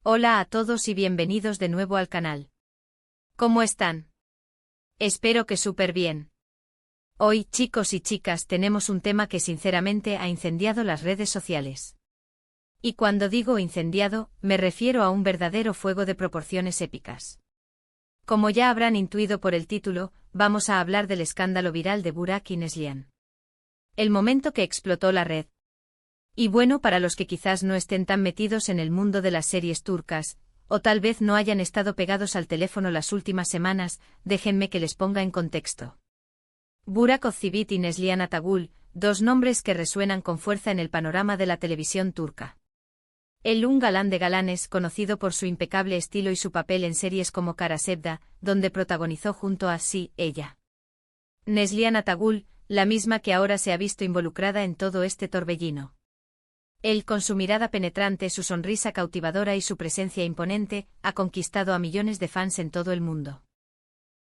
Hola a todos y bienvenidos de nuevo al canal. ¿Cómo están? Espero que súper bien. Hoy, chicos y chicas, tenemos un tema que sinceramente ha incendiado las redes sociales. Y cuando digo incendiado, me refiero a un verdadero fuego de proporciones épicas. Como ya habrán intuido por el título, vamos a hablar del escándalo viral de Burak y Neslihan. El momento que explotó la red. Y bueno, para los que quizás no estén tan metidos en el mundo de las series turcas, o tal vez no hayan estado pegados al teléfono las últimas semanas, déjenme que les ponga en contexto. Burak Özçivit y Neslihan Atagül, dos nombres que resuenan con fuerza en el panorama de la televisión turca. El un galán de galanes, conocido por su impecable estilo y su papel en series como Kara Sevda, donde protagonizó junto a Sí, ella. Neslihan Atagül, la misma que ahora se ha visto involucrada en todo este torbellino. Él, con su mirada penetrante, su sonrisa cautivadora y su presencia imponente, ha conquistado a millones de fans en todo el mundo.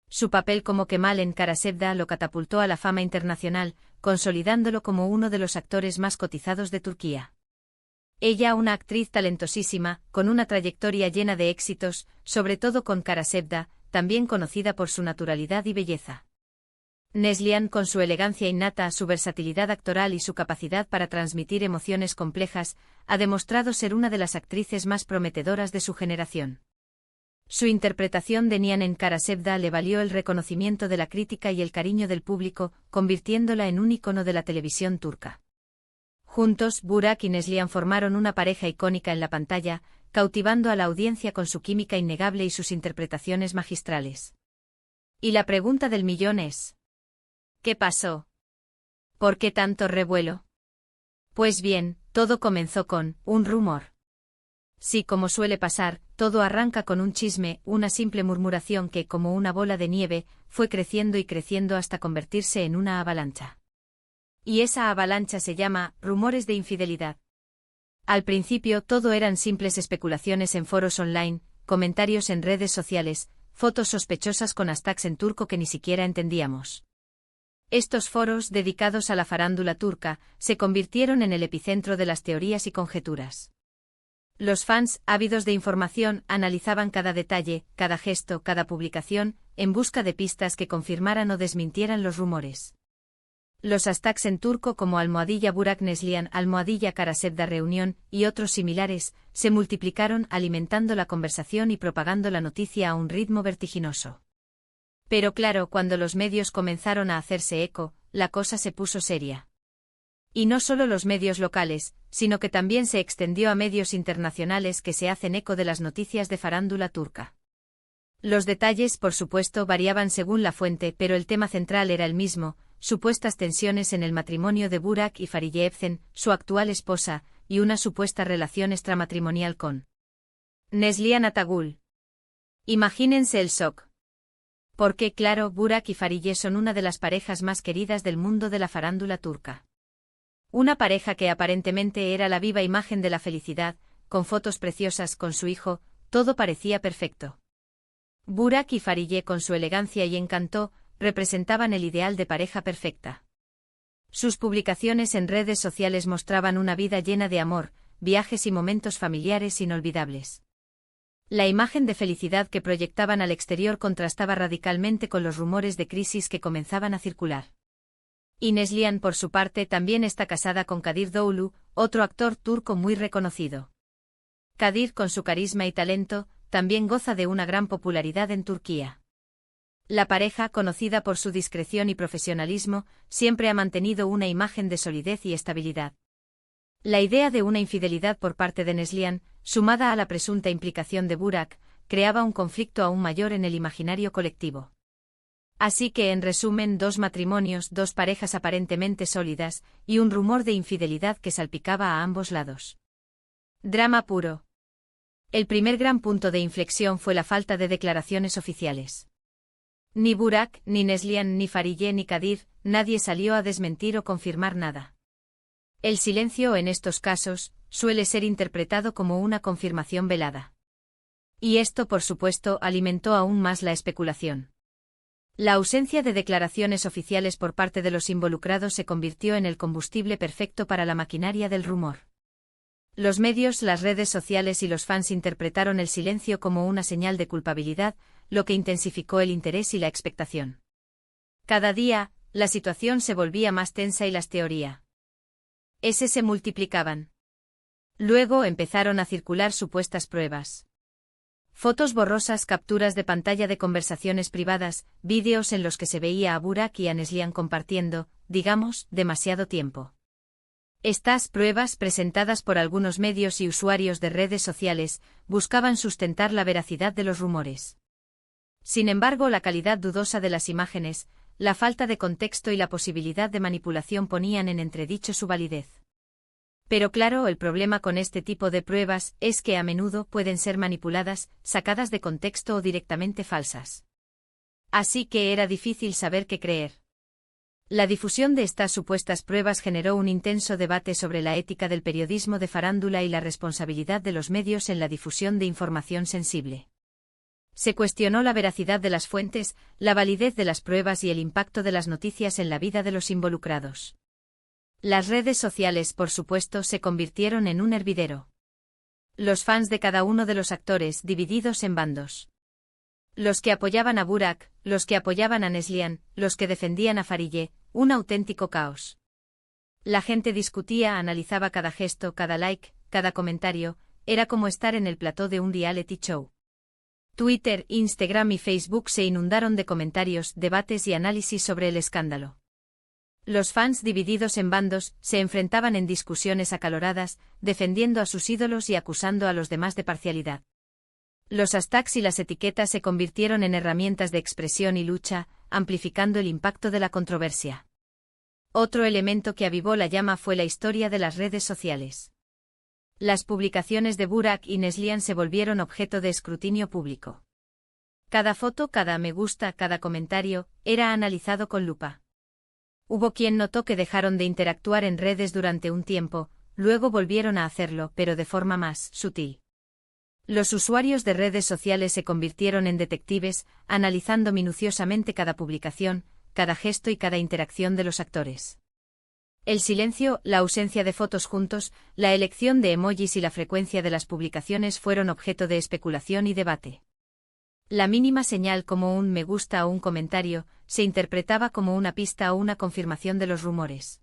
Su papel como Kemal en Kara Sevda lo catapultó a la fama internacional, consolidándolo como uno de los actores más cotizados de Turquía. Ella, una actriz talentosísima, con una trayectoria llena de éxitos, sobre todo con Kara Sevda, también conocida por su naturalidad y belleza. Neslihan, con su elegancia innata, su versatilidad actoral y su capacidad para transmitir emociones complejas, ha demostrado ser una de las actrices más prometedoras de su generación. Su interpretación de Nihan en Kara Sevda le valió el reconocimiento de la crítica y el cariño del público, convirtiéndola en un ícono de la televisión turca. Juntos, Burak y Neslihan formaron una pareja icónica en la pantalla, cautivando a la audiencia con su química innegable y sus interpretaciones magistrales. Y la pregunta del millón es: ¿qué pasó? ¿Por qué tanto revuelo? Pues bien, todo comenzó con un rumor. Sí, como suele pasar, todo arranca con un chisme, una simple murmuración que, como una bola de nieve, fue creciendo y creciendo hasta convertirse en una avalancha. Y esa avalancha se llama rumores de infidelidad. Al principio todo eran simples especulaciones en foros online, comentarios en redes sociales, fotos sospechosas con hashtags en turco que ni siquiera entendíamos. Estos foros, dedicados a la farándula turca, se convirtieron en el epicentro de las teorías y conjeturas. Los fans, ávidos de información, analizaban cada detalle, cada gesto, cada publicación, en busca de pistas que confirmaran o desmintieran los rumores. Los hashtags en turco como #Burak Neslihan, #Kara Sevda reunión y otros similares, se multiplicaron alimentando la conversación y propagando la noticia a un ritmo vertiginoso. Pero claro, cuando los medios comenzaron a hacerse eco, la cosa se puso seria. Y no solo los medios locales, sino que también se extendió a medios internacionales que se hacen eco de las noticias de farándula turca. Los detalles, por supuesto, variaban según la fuente, pero el tema central era el mismo: supuestas tensiones en el matrimonio de Burak y Fariye Evcen, su actual esposa, y una supuesta relación extramatrimonial con Neslihan Atagül. Imagínense el shock. Porque claro, Burak y Fariye son una de las parejas más queridas del mundo de la farándula turca. Una pareja que aparentemente era la viva imagen de la felicidad, con fotos preciosas con su hijo, todo parecía perfecto. Burak y Fariye, con su elegancia y encanto, representaban el ideal de pareja perfecta. Sus publicaciones en redes sociales mostraban una vida llena de amor, viajes y momentos familiares inolvidables. La imagen de felicidad que proyectaban al exterior contrastaba radicalmente con los rumores de crisis que comenzaban a circular. Y Neslihan, por su parte, también está casada con Kadir Doğulu, otro actor turco muy reconocido. Kadir, con su carisma y talento, también goza de una gran popularidad en Turquía. La pareja, conocida por su discreción y profesionalismo, siempre ha mantenido una imagen de solidez y estabilidad. La idea de una infidelidad por parte de Neslihan, sumada a la presunta implicación de Burak, creaba un conflicto aún mayor en el imaginario colectivo. Así que, en resumen, dos matrimonios, dos parejas aparentemente sólidas, y un rumor de infidelidad que salpicaba a ambos lados. Drama puro. El primer gran punto de inflexión fue la falta de declaraciones oficiales. Ni Burak, ni Neslihan, ni Fariye, ni Kadir, nadie salió a desmentir o confirmar nada. El silencio en estos casos suele ser interpretado como una confirmación velada. Y esto, por supuesto, alimentó aún más la especulación. La ausencia de declaraciones oficiales por parte de los involucrados se convirtió en el combustible perfecto para la maquinaria del rumor. Los medios, las redes sociales y los fans interpretaron el silencio como una señal de culpabilidad, lo que intensificó el interés y la expectación. Cada día, la situación se volvía más tensa y las teorías se multiplicaban. Luego empezaron a circular supuestas pruebas. Fotos borrosas, capturas de pantalla de conversaciones privadas, vídeos en los que se veía a Burak y a Neslihan compartiendo, digamos, demasiado tiempo. Estas pruebas, presentadas por algunos medios y usuarios de redes sociales, buscaban sustentar la veracidad de los rumores. Sin embargo, la calidad dudosa de las imágenes, la falta de contexto y la posibilidad de manipulación ponían en entredicho su validez. Pero claro, el problema con este tipo de pruebas es que a menudo pueden ser manipuladas, sacadas de contexto o directamente falsas. Así que era difícil saber qué creer. La difusión de estas supuestas pruebas generó un intenso debate sobre la ética del periodismo de farándula y la responsabilidad de los medios en la difusión de información sensible. Se cuestionó la veracidad de las fuentes, la validez de las pruebas y el impacto de las noticias en la vida de los involucrados. Las redes sociales, por supuesto, se convirtieron en un hervidero. Los fans de cada uno de los actores divididos en bandos. Los que apoyaban a Burak, los que apoyaban a Neslihan, los que defendían a Farille, un auténtico caos. La gente discutía, analizaba cada gesto, cada like, cada comentario, era como estar en el plató de un reality show. Twitter, Instagram y Facebook se inundaron de comentarios, debates y análisis sobre el escándalo. Los fans divididos en bandos se enfrentaban en discusiones acaloradas, defendiendo a sus ídolos y acusando a los demás de parcialidad. Los hashtags y las etiquetas se convirtieron en herramientas de expresión y lucha, amplificando el impacto de la controversia. Otro elemento que avivó la llama fue la historia de las redes sociales. Las publicaciones de Burak y Neslihan se volvieron objeto de escrutinio público. Cada foto, cada me gusta, cada comentario, era analizado con lupa. Hubo quien notó que dejaron de interactuar en redes durante un tiempo, luego volvieron a hacerlo, pero de forma más sutil. Los usuarios de redes sociales se convirtieron en detectives, analizando minuciosamente cada publicación, cada gesto y cada interacción de los actores. El silencio, la ausencia de fotos juntos, la elección de emojis y la frecuencia de las publicaciones fueron objeto de especulación y debate. La mínima señal como un me gusta o un comentario, se interpretaba como una pista o una confirmación de los rumores.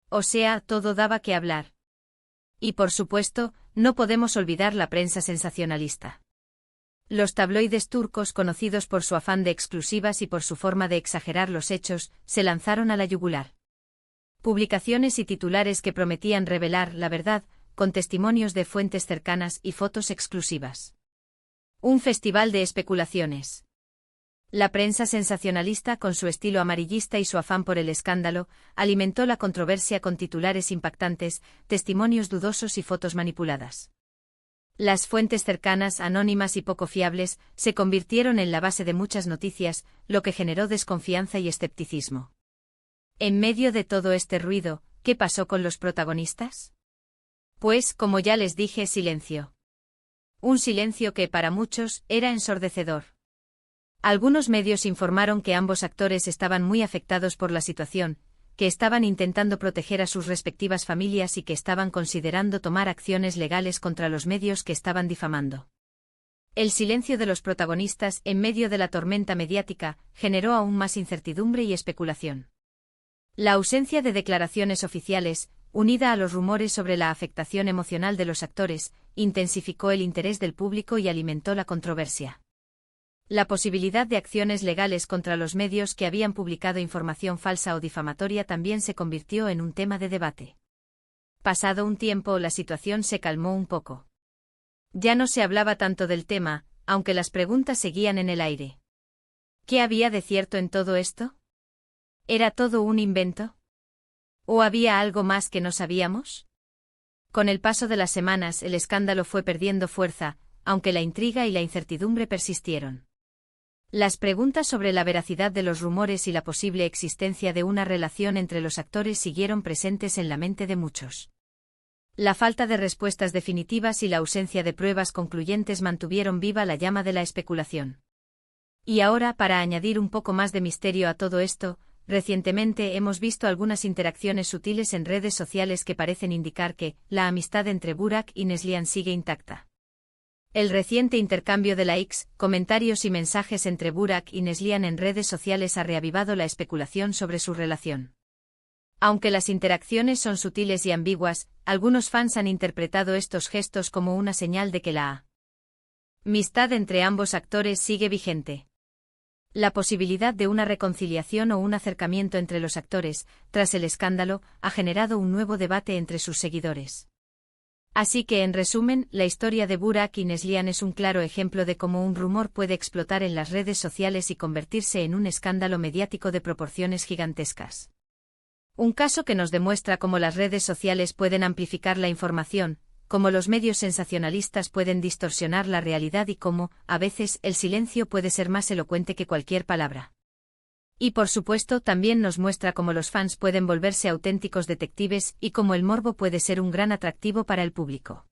O sea, todo daba que hablar. Y por supuesto, no podemos olvidar la prensa sensacionalista. Los tabloides turcos, conocidos por su afán de exclusivas y por su forma de exagerar los hechos, se lanzaron a la yugular. Publicaciones y titulares que prometían revelar la verdad, con testimonios de fuentes cercanas y fotos exclusivas. Un festival de especulaciones. La prensa sensacionalista, con su estilo amarillista y su afán por el escándalo, alimentó la controversia con titulares impactantes, testimonios dudosos y fotos manipuladas. Las fuentes cercanas, anónimas y poco fiables, se convirtieron en la base de muchas noticias, lo que generó desconfianza y escepticismo. En medio de todo este ruido, ¿qué pasó con los protagonistas? Pues, como ya les dije, silencio. Un silencio que, para muchos, era ensordecedor. Algunos medios informaron que ambos actores estaban muy afectados por la situación, que estaban intentando proteger a sus respectivas familias y que estaban considerando tomar acciones legales contra los medios que estaban difamando. El silencio de los protagonistas, en medio de la tormenta mediática, generó aún más incertidumbre y especulación. La ausencia de declaraciones oficiales, unida a los rumores sobre la afectación emocional de los actores, intensificó el interés del público y alimentó la controversia. La posibilidad de acciones legales contra los medios que habían publicado información falsa o difamatoria también se convirtió en un tema de debate. Pasado un tiempo, la situación se calmó un poco. Ya no se hablaba tanto del tema, aunque las preguntas seguían en el aire. ¿Qué había de cierto en todo esto? ¿Era todo un invento? ¿O había algo más que no sabíamos? Con el paso de las semanas, el escándalo fue perdiendo fuerza, aunque la intriga y la incertidumbre persistieron. Las preguntas sobre la veracidad de los rumores y la posible existencia de una relación entre los actores siguieron presentes en la mente de muchos. La falta de respuestas definitivas y la ausencia de pruebas concluyentes mantuvieron viva la llama de la especulación. Y ahora, para añadir un poco más de misterio a todo esto, recientemente hemos visto algunas interacciones sutiles en redes sociales que parecen indicar que la amistad entre Burak y Neslihan sigue intacta. El reciente intercambio de likes, comentarios y mensajes entre Burak y Neslihan en redes sociales ha reavivado la especulación sobre su relación. Aunque las interacciones son sutiles y ambiguas, algunos fans han interpretado estos gestos como una señal de que la amistad entre ambos actores sigue vigente. La posibilidad de una reconciliación o un acercamiento entre los actores, tras el escándalo, ha generado un nuevo debate entre sus seguidores. Así que, en resumen, la historia de Burak y Neslihan es un claro ejemplo de cómo un rumor puede explotar en las redes sociales y convertirse en un escándalo mediático de proporciones gigantescas. Un caso que nos demuestra cómo las redes sociales pueden amplificar la información, cómo los medios sensacionalistas pueden distorsionar la realidad y cómo, a veces, el silencio puede ser más elocuente que cualquier palabra. Y por supuesto también nos muestra cómo los fans pueden volverse auténticos detectives y cómo el morbo puede ser un gran atractivo para el público.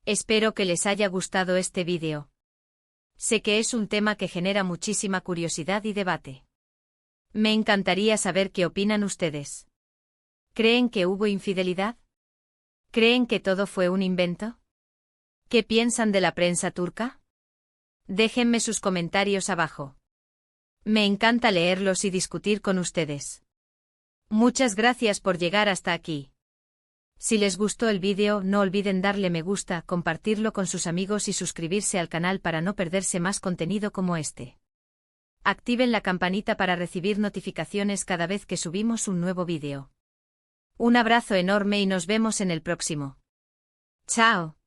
Espero que les haya gustado este vídeo. Sé que es un tema que genera muchísima curiosidad y debate. Me encantaría saber qué opinan ustedes. ¿Creen que hubo infidelidad? ¿Creen que todo fue un invento? ¿Qué piensan de la prensa turca? Déjenme sus comentarios abajo. Me encanta leerlos y discutir con ustedes. Muchas gracias por llegar hasta aquí. Si les gustó el vídeo, no olviden darle me gusta, compartirlo con sus amigos y suscribirse al canal para no perderse más contenido como este. Activen la campanita para recibir notificaciones cada vez que subimos un nuevo vídeo. Un abrazo enorme y nos vemos en el próximo. ¡Chao!